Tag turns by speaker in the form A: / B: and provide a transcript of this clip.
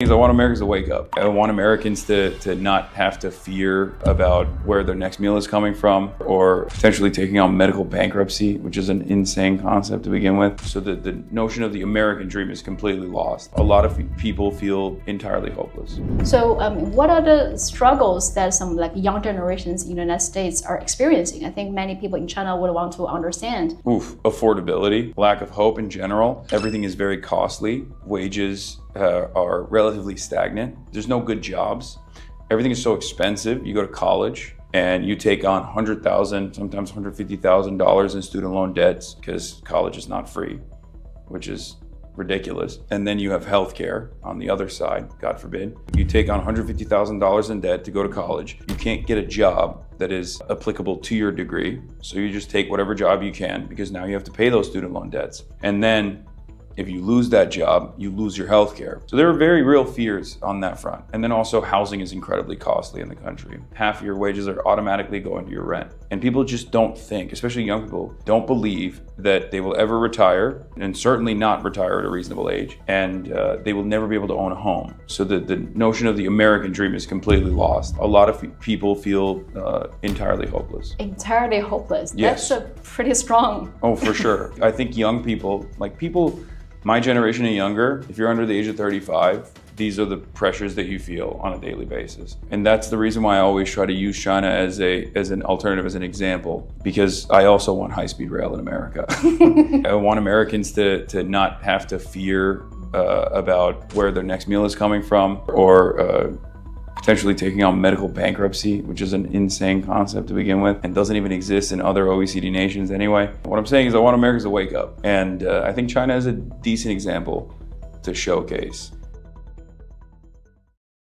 A: I want Americans to wake up. I want Americans to not have to fear about where their next meal is coming from or potentially taking on medical bankruptcy, which is an insane concept to begin with. So the notion of the American dream is completely lost. A lot of people feel entirely hopeless.
B: So what are the struggles that some young generations in the United States are experiencing? I think many people in China would want to understand.
A: Affordability, lack of hope in general. Everything is very costly. Wages are relatively stagnant. There's no good jobs. Everything is so expensive. You go to college and you take on $100,000, sometimes $150,000 in student loan debts because college is not free, which is ridiculous. And then you have healthcare on the other side, God forbid. You take on $150,000 in debt to go to college. You can't get a job that is applicable to your degree. So you just take whatever job you can because now you have to pay those student loan debts. And then if you lose that job, you lose your health care. So there are very real fears on that front. And then also housing is incredibly costly in the country. Half of your wages are automatically going to your rent. And people just don't think, especially young people, don't believe that they will ever retire, and certainly not retire at a reasonable age, and they will never be able to own a home. So the notion of the American dream is completely lost. A lot of people feel entirely hopeless.
B: Entirely hopeless?
A: Yes.
B: That's pretty strong.
A: Oh, for sure. I think young people, my generation and younger, if you're under the age of 35, these are the pressures that you feel on a daily basis. And that's the reason why I always try to use China as an alternative, as an example, because I also want high-speed rail in America. I want Americans to not have to fear about where their next meal is coming from or potentially taking on medical bankruptcy, which is an insane concept to begin with and doesn't even exist in other OECD nations anyway. What I'm saying is I want Americans to wake up. And I think China is a decent example to showcase.